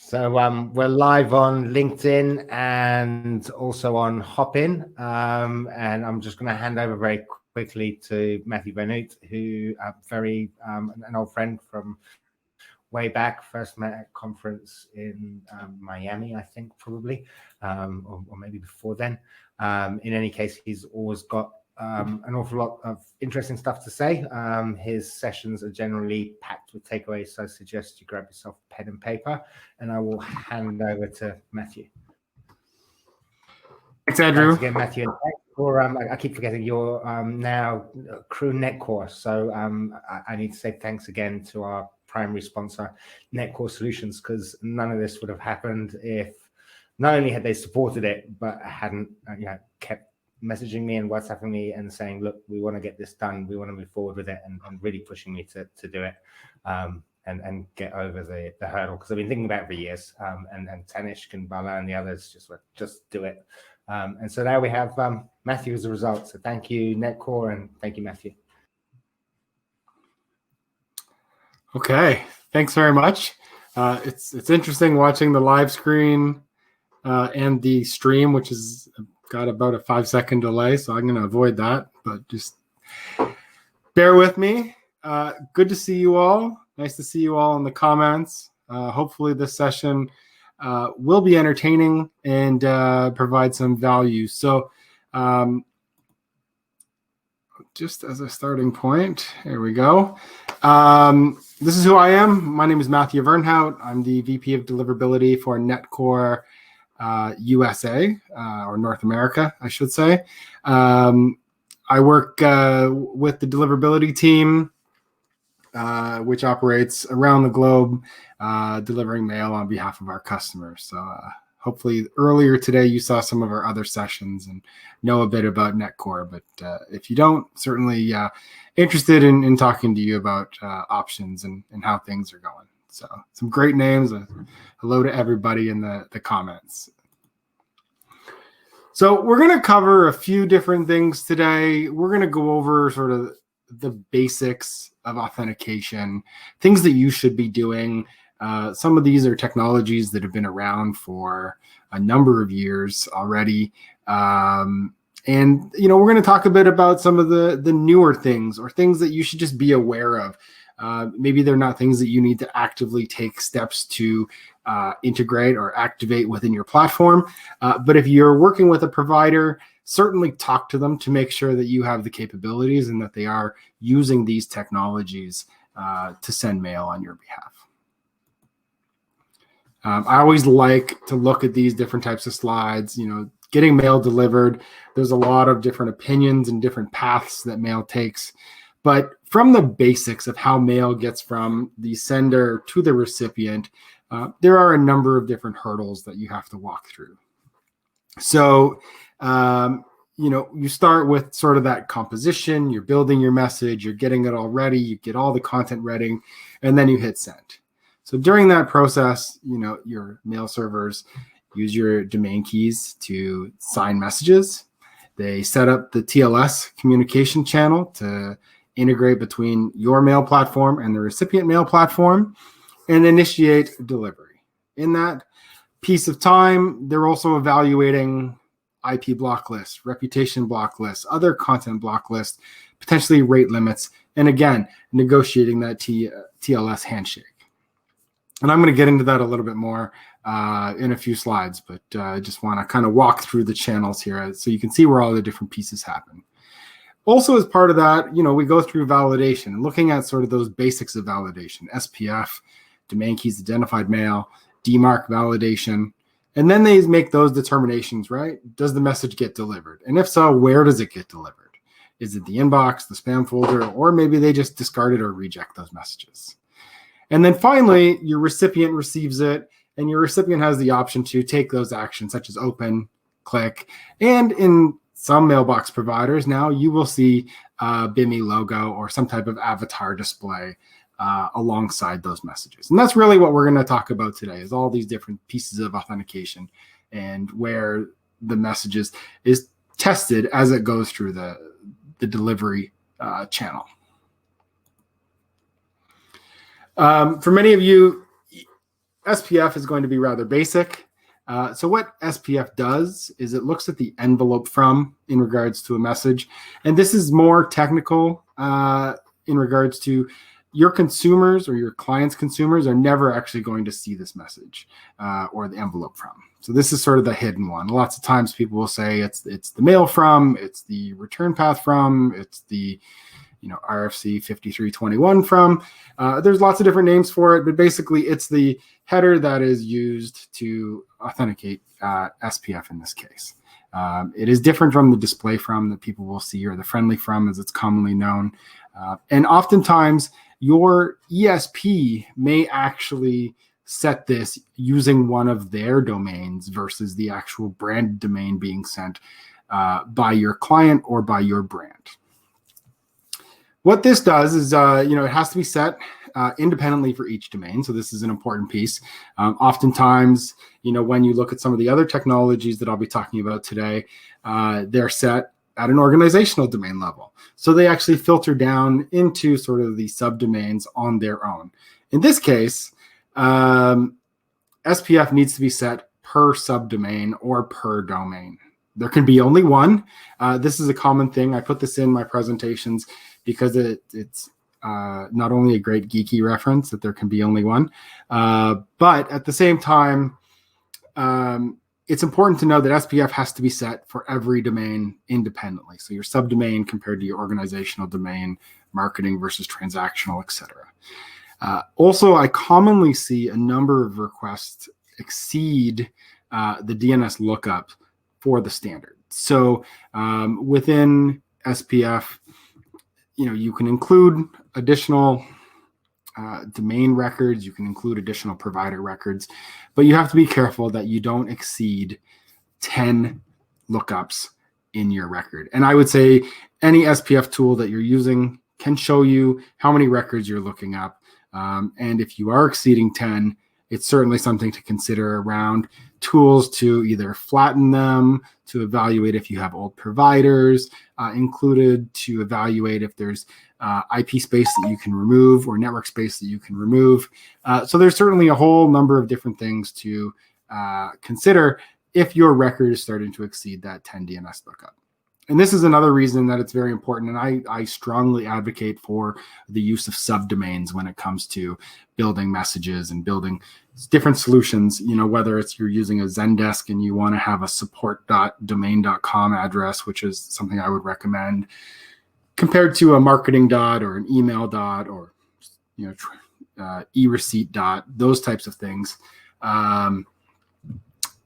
So we're live on LinkedIn and also on Hopin. And I'm just going to hand over very quickly to Matthew Vernhout, who an old friend from way back, first met at conference in Miami, I think, probably, or maybe before then. In any case, he's always got an awful lot of interesting stuff to say. His sessions are generally packed with takeaways, so I suggest you grab yourself pen and paper, and I will hand over to Matthew. Thanks, Andrew. Thanks again, Matthew. And thanks for, I keep forgetting you're now crew Netcore, so I need to say thanks again to our primary sponsor, Netcore Solutions, because none of this would have happened if not only had they supported it, but hadn't kept messaging me and WhatsApping me and saying, look, we want to get this done, we want to move forward with it, and really pushing me to do it and get over the hurdle, because I've been thinking about it for years, and Tanishq and Bala and the others just do it. And so now we have Matthew as a result. So thank you, Netcore, and thank you, Matthew. Okay, thanks very much. It's interesting watching the live screen and the stream, which is got about a 5-second delay, so I'm going to avoid that, but just bear with me. Good to see you all. Nice to see you all in the comments. Hopefully this session will be entertaining and provide some value. So just as a starting point, here we go. This is who I am. My name is Matthew Vernhout. I'm the VP of Deliverability for Netcore USA, or North America, I should say. I work with the deliverability team, which operates around the globe, delivering mail on behalf of our customers. So hopefully earlier today you saw some of our other sessions and know a bit about Netcore, but if you don't, certainly interested in talking to you about options and how things are going. So some great names. Hello to everybody in the comments. So we're going to cover a few different things today. We're going to go over sort of the basics of authentication, things that you should be doing. Some of these are technologies that have been around for a number of years already. And, we're going to talk a bit about some of the newer things, or things that you should just be aware of. Maybe they're not things that you need to actively take steps to integrate or activate within your platform. But if you're working with a provider, certainly talk to them to make sure that you have the capabilities and that they are using these technologies to send mail on your behalf. I always like to look at these different types of slides. Getting mail delivered, there's a lot of different opinions and different paths that mail takes. But from the basics of how mail gets from the sender to the recipient, there are a number of different hurdles that you have to walk through. So, you start with sort of that composition, you're building your message, you're getting it all ready, you get all the content ready, and then you hit send. So during that process, your mail servers use your domain keys to sign messages. They set up the TLS communication channel to integrate between your mail platform and the recipient mail platform, and initiate delivery. In that piece of time, they're also evaluating IP block lists, reputation block lists, other content block lists, potentially rate limits, and again, negotiating that TLS handshake. And I'm going to get into that a little bit more in a few slides, but I just want to kind of walk through the channels here so you can see where all the different pieces happen. Also, as part of that, we go through validation and looking at sort of those basics of validation: SPF, domain keys identified mail, DMarc validation, and then they make those determinations, right? Does the message get delivered? And if so, where does it get delivered? Is it the inbox, the spam folder, or maybe they just discard it or reject those messages? And then finally, your recipient receives it, and your recipient has the option to take those actions, such as open, click, and in some mailbox providers now, you will see BIMI logo or some type of avatar display alongside those messages. And that's really what we're going to talk about today, is all these different pieces of authentication and where the messages is tested as it goes through the delivery channel. For many of you, SPF is going to be rather basic. So what SPF does is it looks at the envelope from in regards to a message. And this is more technical in regards to your consumers or your client's consumers are never actually going to see this message or the envelope from. So this is sort of the hidden one. Lots of times people will say it's the mail from, it's the return path from, it's the RFC 5321 from. There's lots of different names for it, but basically it's the header that is used to authenticate SPF in this case. It is different from the display from that people will see, or the friendly from as it's commonly known. And oftentimes your ESP may actually set this using one of their domains versus the actual brand domain being sent by your client or by your brand. What this does is, it has to be set independently for each domain. So this is an important piece. Oftentimes, when you look at some of the other technologies that I'll be talking about today, they're set at an organizational domain level. So they actually filter down into sort of the subdomains on their own. In this case, SPF needs to be set per subdomain or per domain. There can be only one. This is a common thing. I put this in my presentations because it's not only a great geeky reference that there can be only one, but at the same time, it's important to know that SPF has to be set for every domain independently. So your subdomain compared to your organizational domain, marketing versus transactional, etc. Also, I commonly see a number of requests exceed the DNS lookup for the standard. So within SPF, you can include additional domain records, you can include additional provider records, but you have to be careful that you don't exceed 10 lookups in your record. And I would say any SPF tool that you're using can show you how many records you're looking up. And if you are exceeding 10, it's certainly something to consider around tools to either flatten them, to evaluate if you have old providers included, to evaluate if there's IP space that you can remove or network space that you can remove. So there's certainly a whole number of different things to consider if your record is starting to exceed that 10 DNS lookup. And this is another reason that it's very important. And I strongly advocate for the use of subdomains when it comes to building messages and building different solutions, whether it's you're using a Zendesk and you want to have a support.domain.com address, which is something I would recommend, compared to a marketing dot or an email dot or, e-receipt dot, those types of things.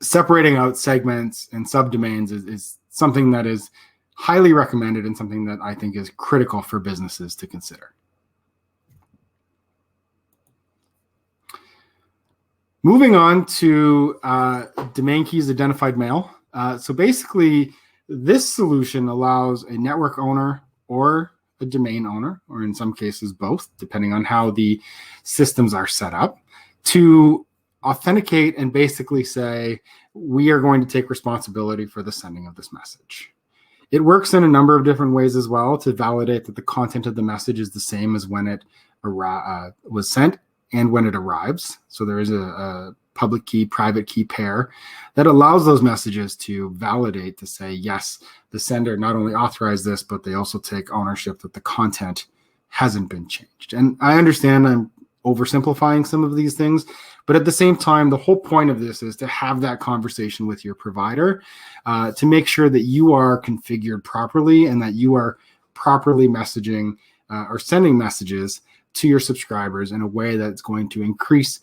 Separating out segments and subdomains is something that is highly recommended and something that I think is critical for businesses to consider. Moving on to domain keys identified mail. So basically, this solution allows a network owner or a domain owner, or in some cases both, depending on how the systems are set up, to authenticate and basically say, we are going to take responsibility for the sending of this message. It works in a number of different ways as well to validate that the content of the message is the same as when it was sent and when it arrives. So there is a public key, private key pair that allows those messages to validate, to say, yes, the sender not only authorized this, but they also take ownership that the content hasn't been changed. And I understand I'm oversimplifying some of these things, but at the same time, the whole point of this is to have that conversation with your provider to make sure that you are configured properly and that you are properly messaging or sending messages to your subscribers in a way that's going to increase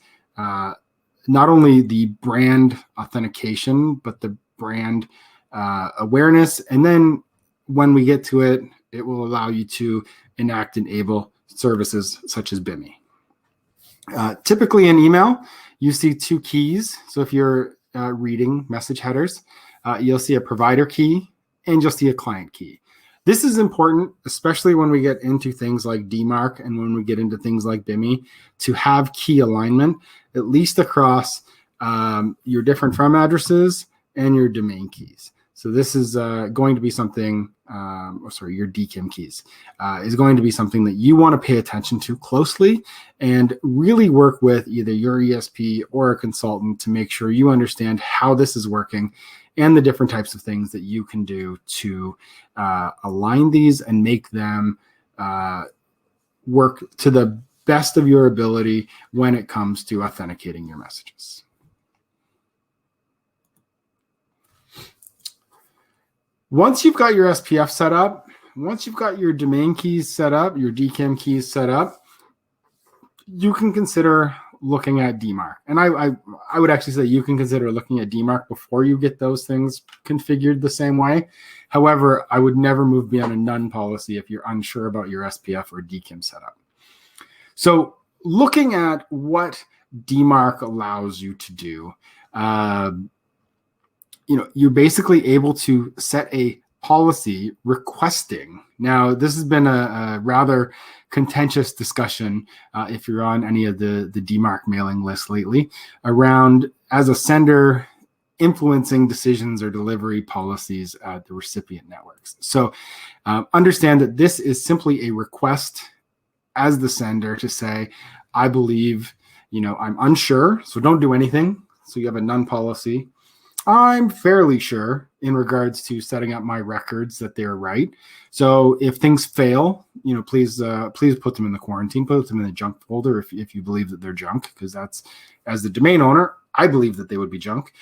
not only the brand authentication, but the brand awareness. And then when we get to it, it will allow you to enact and enable services such as BIMI. Typically in email, you see two keys. So if you're reading message headers, you'll see a provider key and you'll see a client key. This is important, especially when we get into things like DMarc and when we get into things like BIMI, to have key alignment, at least across your different from addresses and your domain keys. So this is going to be something your DKIM keys is going to be something that you want to pay attention to closely and really work with either your ESP or a consultant to make sure you understand how this is working and the different types of things that you can do to align these and make them work to the best of your ability when it comes to authenticating your messages. Once you've got your SPF set up, once you've got your domain keys set up, your DKIM keys set up, you can consider looking at DMarc. And I would actually say you can consider looking at DMarc before you get those things configured the same way. However, I would never move beyond a none policy if you're unsure about your SPF or DKIM setup. So looking at what DMarc allows you to do, you're basically able to set a policy requesting. Now, this has been a rather contentious discussion if you're on any of the DMarc mailing lists lately around, as a sender, influencing decisions or delivery policies at the recipient networks. So understand that this is simply a request as the sender to say, I believe, I'm unsure, so don't do anything. So you have a none policy. I'm fairly sure in regards to setting up my records that they're right. So if things fail, please put them in the quarantine, put them in the junk folder if you believe that they're junk, because that's, as the domain owner, I believe that they would be junk.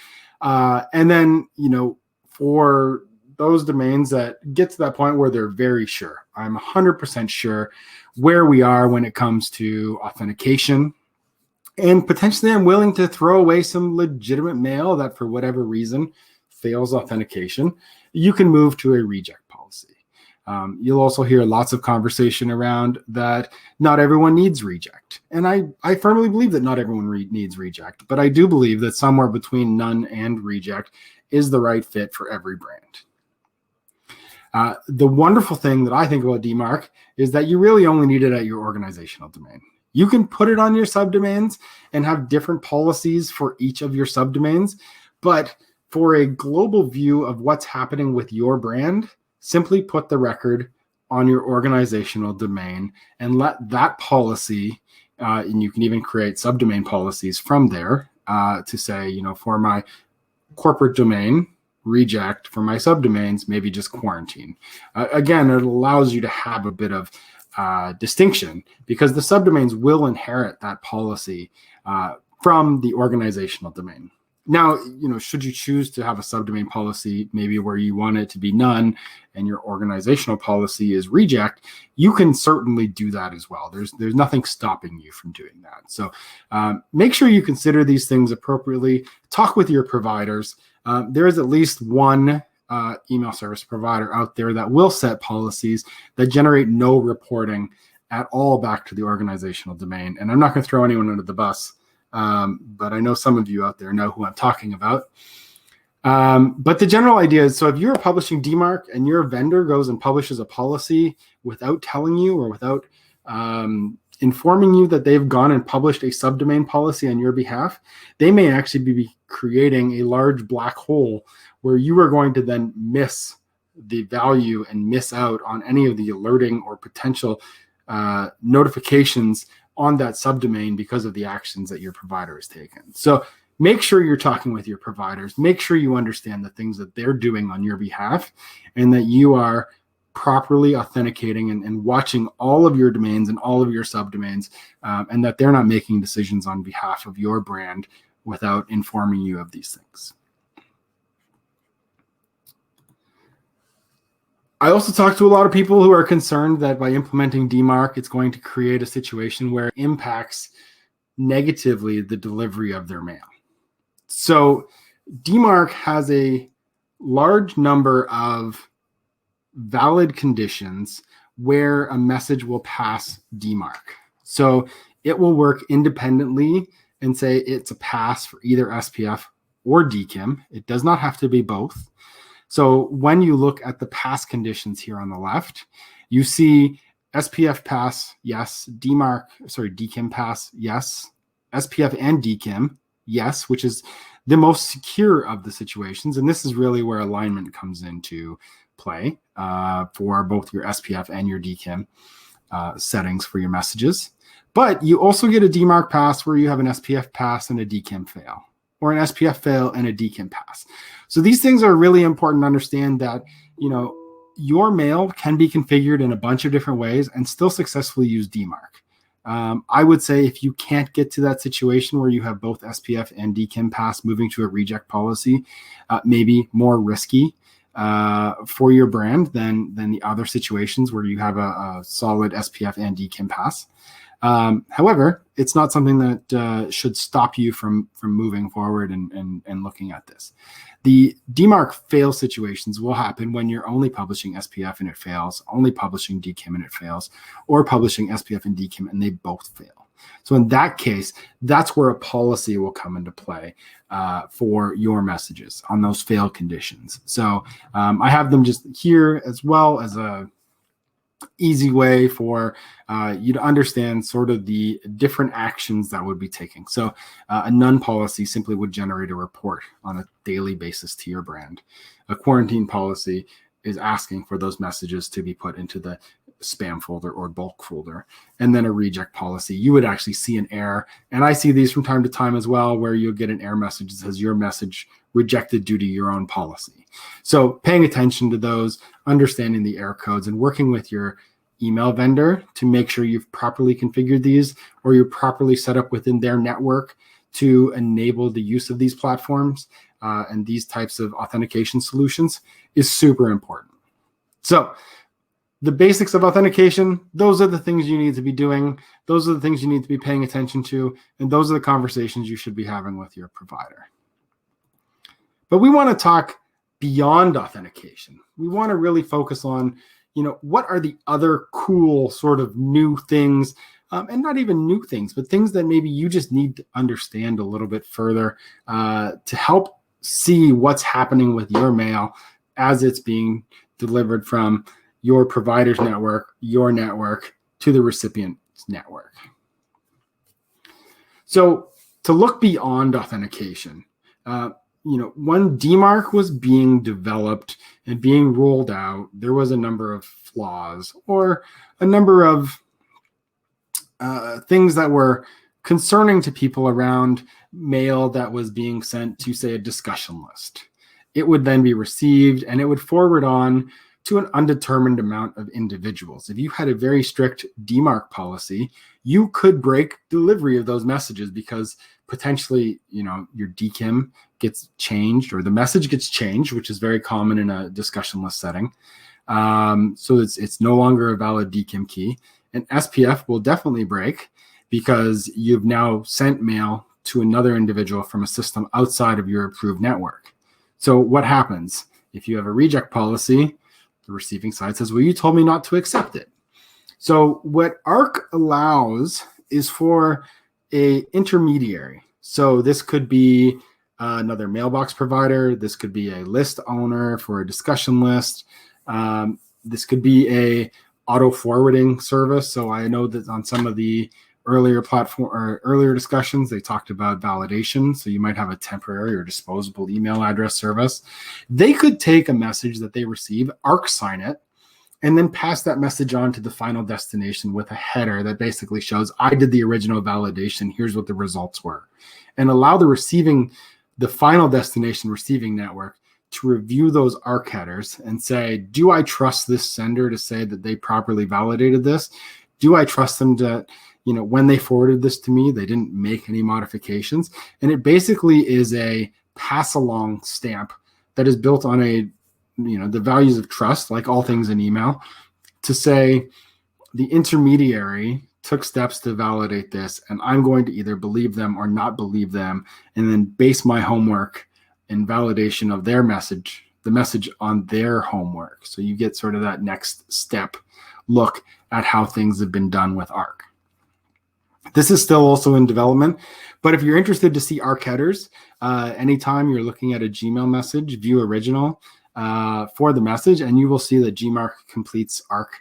And then, for those domains that get to that point where they're very sure, I'm 100% sure where we are when it comes to authentication. And potentially I'm willing to throw away some legitimate mail that for whatever reason fails authentication. You can move to a reject policy. You'll also hear lots of conversation around that not everyone needs reject. And I firmly believe that not everyone needs reject, but I do believe that somewhere between none and reject is the right fit for every brand. The wonderful thing that I think about DMarc is that you really only need it at your organizational domain. You can put it on your subdomains and have different policies for each of your subdomains, but for a global view of what's happening with your brand, simply put the record on your organizational domain and let that policy, and you can even create subdomain policies from there to say, for my corporate domain, reject, for my subdomains, maybe just quarantine. Again, it allows you to have a bit of distinction because the subdomains will inherit that policy from the organizational domain. Now, should you choose to have a subdomain policy, maybe where you want it to be none and your organizational policy is reject, you can certainly do that as well. There's nothing stopping you from doing that. So make sure you consider these things appropriately. Talk with your providers. There is at least one email service provider out there that will set policies that generate no reporting at all back to the organizational domain. And I'm not going to throw anyone under the bus, but I know some of you out there know who I'm talking about. But the general idea is, so if you're publishing DMarc and your vendor goes and publishes a policy without telling you or without informing you that they've gone and published a subdomain policy on your behalf, they may actually be creating a large black hole where you are going to then miss the value and miss out on any of the alerting or potential notifications on that subdomain because of the actions that your provider has taken. So make sure you're talking with your providers. Make sure you understand the things that they're doing on your behalf and that you are properly authenticating and watching all of your domains and all of your subdomains, and that they're not making decisions on behalf of your brand without informing you of these things. I also talk to a lot of people who are concerned that by implementing DMarc, it's going to create a situation where it impacts negatively the delivery of their mail. So DMarc has a large number of valid conditions where a message will pass DMarc. So it will work independently and say it's a pass for either SPF or DKIM. It does not have to be both. So when you look at the pass conditions here on the left, you see SPF pass, yes. DKIM pass, yes. SPF and DKIM, yes, which is the most secure of the situations. And this is really where alignment comes into play for both your SPF and your DKIM settings for your messages. But you also get a DMarc pass where you have an SPF pass and a DKIM fail, or an SPF fail and a DKIM pass. So these things are really important to understand that, your mail can be configured in a bunch of different ways and still successfully use DMarc. I would say if you can't get to that situation where you have both SPF and DKIM pass, moving to a reject policy maybe more risky for your brand than the other situations where you have a solid SPF and DKIM pass. However, it's not something that should stop you from moving forward and looking at this. The DMarc fail situations will happen when you're only publishing SPF and it fails, only publishing DKIM and it fails, or publishing SPF and DKIM and they both fail. So in that case, that's where a policy will come into play for your messages on those fail conditions. So I have them just here as well as a easy way for you to understand sort of the different actions that would be taken. So a none policy simply would generate a report on a daily basis to your brand. A quarantine policy is asking for those messages to be put into the spam folder or bulk folder. And then a reject policy, you would actually see an error. And I see these from time to time as well, where you'll get an error message that says your message rejected due to your own policy. So paying attention to those, understanding the error codes, and working with your email vendor to make sure you've properly configured these or you're properly set up within their network to enable the use of these platforms and these types of authentication solutions is super important. So the basics of authentication, those are the things you need to be doing. Those are the things you need to be paying attention to. And those are the conversations you should be having with your provider. But we want to talk beyond authentication. We want to really focus on, what are the other cool sort of new things, and not even new things, but things that maybe you just need to understand a little bit further to help see what's happening with your mail as it's being delivered from your provider's network, your network, to the recipient's network. So to look beyond authentication, when DMarc was being developed and being rolled out, there was a number of flaws or a number of things that were concerning to people around mail that was being sent to, say, a discussion list. It would then be received and it would forward on to an undetermined amount of individuals. If you had a very strict DMarc policy, you could break delivery of those messages because potentially, your DKIM gets changed or the message gets changed, which is very common in a discussion list setting. So it's no longer a valid DKIM key. And SPF will definitely break because you've now sent mail to another individual from a system outside of your approved network. So what happens? If you have a reject policy, the receiving side says, well, you told me not to accept it. So what ARC allows is for a intermediary. So this could be another mailbox provider. This could be a list owner for a discussion list. This could be a auto forwarding service. So I know that on some of the earlier platform or earlier discussions, they talked about validation. So you might have a temporary or disposable email address service. They could take a message that they receive, ARC sign it, and then pass that message on to the final destination with a header that basically shows, I did the original validation, here's what the results were, and allow the final destination receiving network to review those ARC headers and say, do I trust this sender to say that they properly validated this? Do I trust them to, when they forwarded this to me, they didn't make any modifications? And it basically is a pass along stamp that is built on the values of trust, like all things in email, to say the intermediary took steps to validate this, and I'm going to either believe them or not believe them, and then base my homework and validation of their message, the message on their homework. So you get sort of that next step look at how things have been done with ARC. This is still also in development, but if you're interested to see ARC headers, anytime you're looking at a Gmail message, view original for the message, and you will see that DMarc completes ARC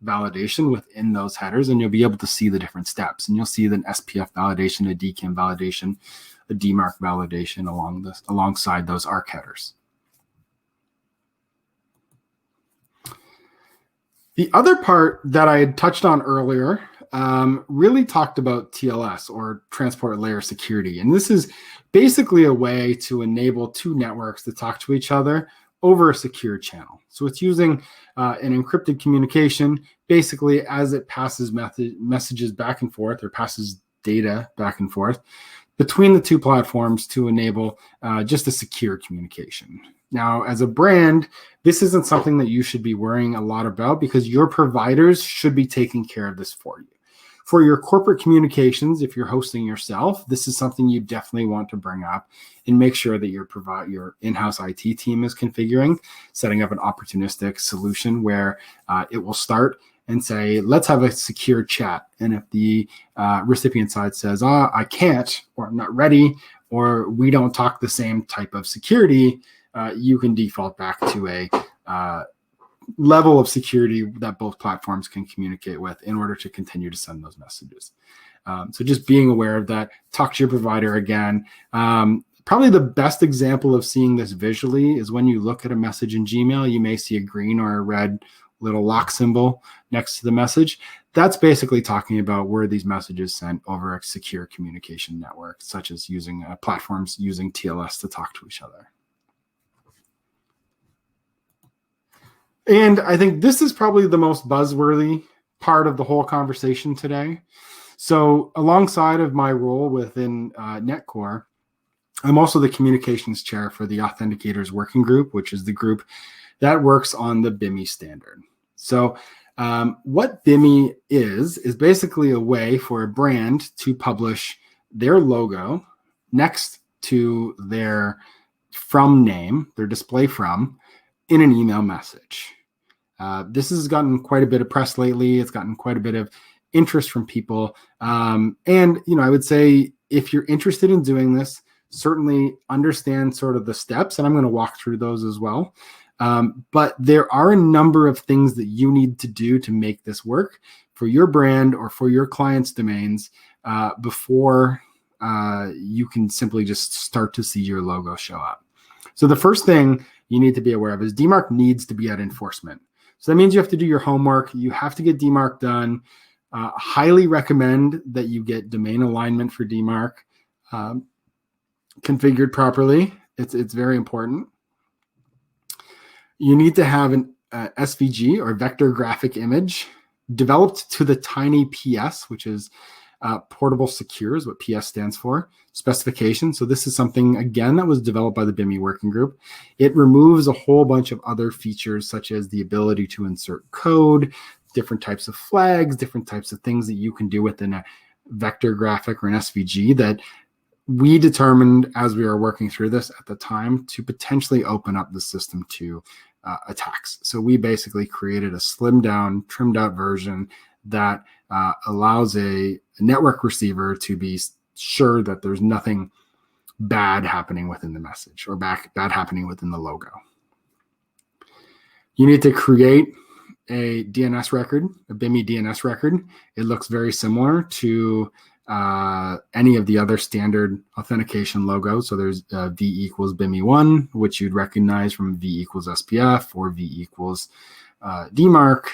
validation within those headers, and you'll be able to see the different steps. And you'll see an SPF validation, a DKIM validation, a DMarc validation alongside those ARC headers. The other part that I had touched on earlier really talked about TLS, or transport layer security. And this is basically a way to enable two networks to talk to each other over a secure channel. So it's using an encrypted communication, basically as it passes messages back and forth, or passes data back and forth between the two platforms to enable just a secure communication. Now, as a brand, this isn't something that you should be worrying a lot about, because your providers should be taking care of this for you. For your corporate communications, if you're hosting yourself, this is something you definitely want to bring up and make sure that your in-house IT team is configuring, setting up an opportunistic solution where it will start and say, let's have a secure chat. And if the recipient side says, I can't, or I'm not ready, or we don't talk the same type of security, you can default back to a level of security that both platforms can communicate with in order to continue to send those messages. So just being aware of that, talk to your provider again. Probably the best example of seeing this visually is when you look at a message in Gmail, you may see a green or a red little lock symbol next to the message. That's basically talking about where these messages sent over a secure communication network, such as using platforms using TLS to talk to each other. And I think this is probably the most buzzworthy part of the whole conversation today. So alongside of my role within Netcore, I'm also the communications chair for the Authenticators Working Group, which is the group that works on the BIMI standard. So what BIMI is basically a way for a brand to publish their logo next to their from name, their display from, in an email message. This has gotten quite a bit of press lately. It's gotten quite a bit of interest from people. And, I would say if you're interested in doing this, certainly understand sort of the steps, and I'm going to walk through those as well. But there are a number of things that you need to do to make this work for your brand or for your clients' domains before you can simply just start to see your logo show up. So the first thing you need to be aware of is DMarc needs to be at enforcement. So that means you have to do your homework. You have to get DMarc done. Highly recommend that you get domain alignment for DMarc configured properly. It's very important. You need to have an SVG, or vector graphic image, developed to the tiny PS, which is portable secure is what PS stands for, specification. So this is something, again, that was developed by the BIMI working group. It removes a whole bunch of other features, such as the ability to insert code, different types of flags, different types of things that you can do within a vector graphic or an SVG that we determined as we were working through this at the time to potentially open up the system to attacks. So we basically created a slimmed down, trimmed out version that allows a network receiver to be sure that there's nothing bad happening within the message or bad happening within the logo. You need to create a DNS record, a BIMI DNS record. It looks very similar to any of the other standard authentication logos. So there's V equals BIMI1, which you'd recognize from V equals SPF or V equals DMarc,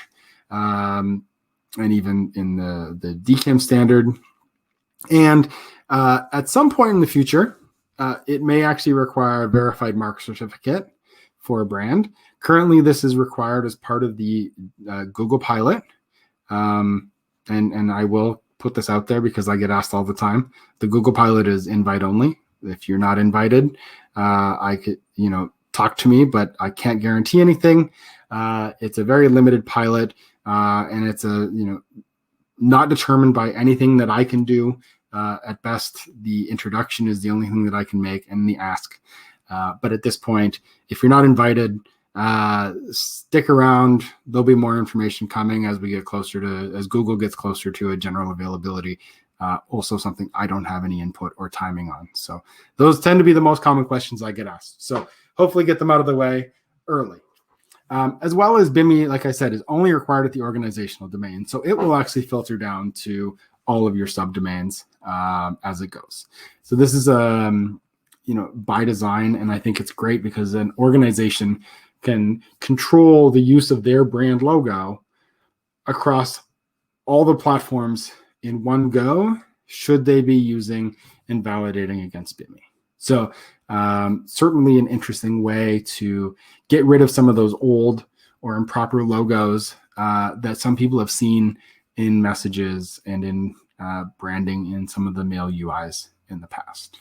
and even in the DKIM standard. And at some point in the future, it may actually require a verified mark certificate for a brand. Currently, this is required as part of the Google pilot. And I will put this out there because I get asked all the time. The Google pilot is invite only. If you're not invited, I could, talk to me, but I can't guarantee anything. It's a very limited pilot, and it's not determined by anything that I can do. At best, the introduction is the only thing that I can make, and the ask. But at this point, if you're not invited, stick around. There'll be more information coming as Google gets closer to a general availability. Also something I don't have any input or timing on. So those tend to be the most common questions I get asked. So hopefully get them out of the way early. As well as BIMI, like I said, is only required at the organizational domain. So it will actually filter down to all of your subdomains as it goes. So this is by design, and I think it's great because an organization can control the use of their brand logo across all the platforms in one go should they be using and validating against BIMI. So certainly an interesting way to get rid of some of those old or improper logos that some people have seen in messages and in branding in some of the mail UIs in the past.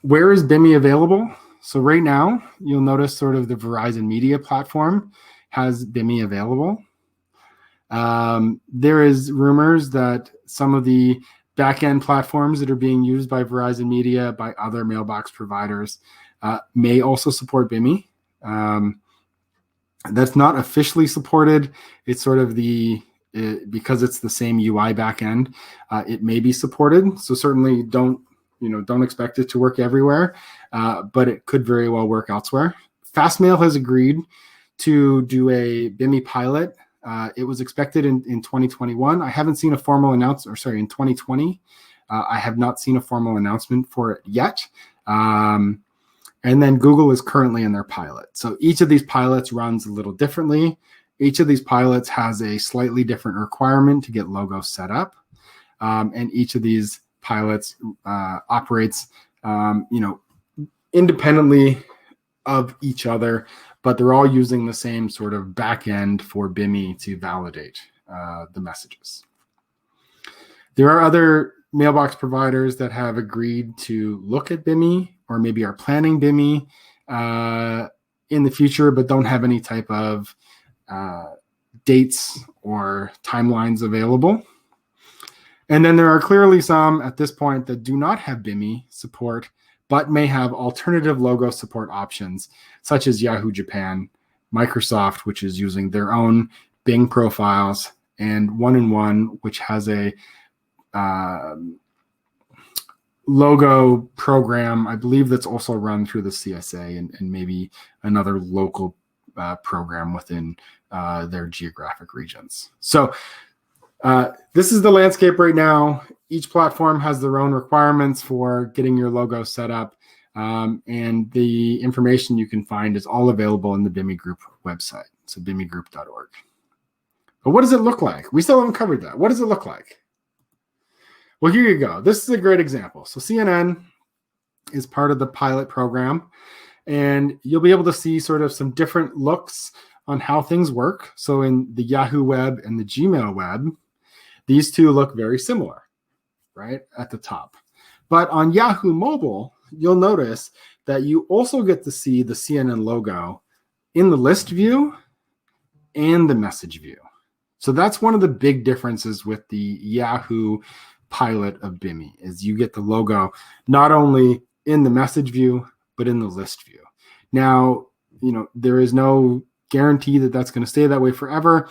Where is BIMI available? So right now, you'll notice sort of the Verizon Media platform has BIMI available. There is rumors that some of the back-end platforms that are being used by Verizon Media, by other mailbox providers, may also support BIMI. That's not officially supported. It's sort of because it's the same UI backend, it may be supported. So certainly don't expect it to work everywhere, but it could very well work elsewhere. Fastmail has agreed to do a BIMI pilot. It was expected in 2021. I haven't seen a formal announcement, or sorry, in 2020. I have not seen a formal announcement for it yet. And then Google is currently in their pilot. So each of these pilots runs a little differently. Each of these pilots has a slightly different requirement to get logos set up. And each of these pilots operates, independently of each other, but they're all using the same sort of back end for BIMI to validate the messages. There are other mailbox providers that have agreed to look at BIMI or maybe are planning BIMI in the future, but don't have any type of dates or timelines available. And then there are clearly some at this point that do not have BIMI support, but may have alternative logo support options, such as Yahoo Japan, Microsoft, which is using their own Bing profiles, and 1&1, which has a logo program, I believe, that's also run through the CSA and maybe another local program within their geographic regions. So this is the landscape right now. Each platform has their own requirements for getting your logo set up, and the information you can find is all available in the BIMI Group website, so bimigroup.org. But what does it look like? We still haven't covered that. What does it look like? Well, here you go. This is a great example. So CNN is part of the pilot program, and you'll be able to see sort of some different looks on how things work. So in the Yahoo web and the Gmail web, these two look very similar, right, at the top. But on Yahoo Mobile, you'll notice that you also get to see the CNN logo in the list view and the message view. So that's one of the big differences with the Yahoo pilot of BIMI, is you get the logo not only in the message view, but in the list view. Now, there is no guarantee that that's going to stay that way forever.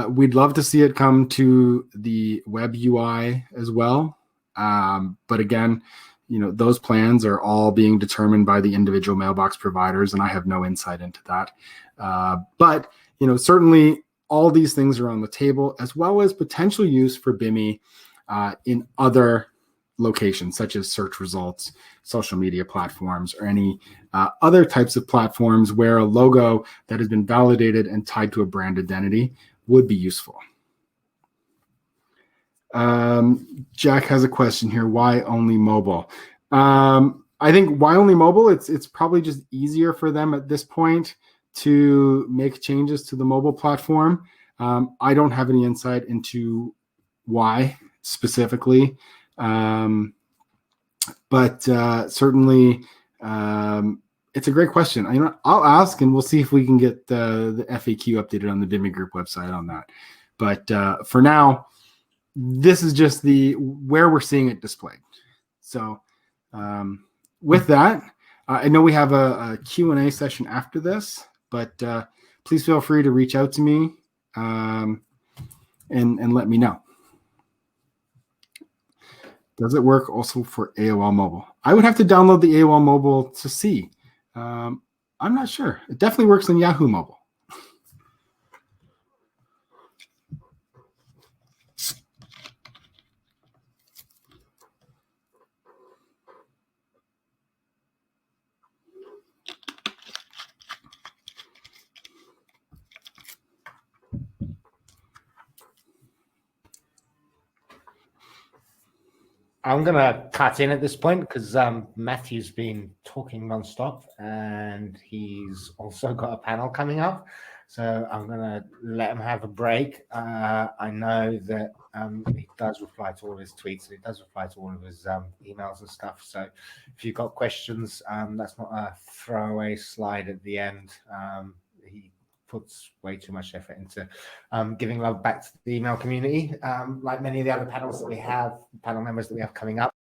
We'd love to see it come to the web UI as well. But again, those plans are all being determined by the individual mailbox providers, and I have no insight into that. But certainly all these things are on the table, as well as potential use for BIMI in other locations, such as search results, social media platforms, or any other types of platforms where a logo that has been validated and tied to a brand identity would be useful. Jack has a question here. Why only mobile? I think why only mobile? It's probably just easier for them at this point to make changes to the mobile platform. I don't have any insight into why specifically, but certainly it's a great question. I'll ask, and we'll see if we can get the FAQ updated on the BIMI Group website on that. But for now, this is just where we're seeing it displayed. So with that, I know we have a Q&A session after this, but please feel free to reach out to me and let me know. Does it work also for AOL Mobile? I would have to download the AOL Mobile to see. I'm not sure. It definitely works on Yahoo Mobile. I'm going to cut in at this point because Matthew's been talking nonstop and he's also got a panel coming up. So I'm going to let him have a break. I know that he does reply to all his tweets. And he does reply to all of his emails and stuff. So if you've got questions, that's not a throwaway slide at the end. He puts way too much effort into giving love back to the email community, like many of the other panels that we have, panel members that we have coming up.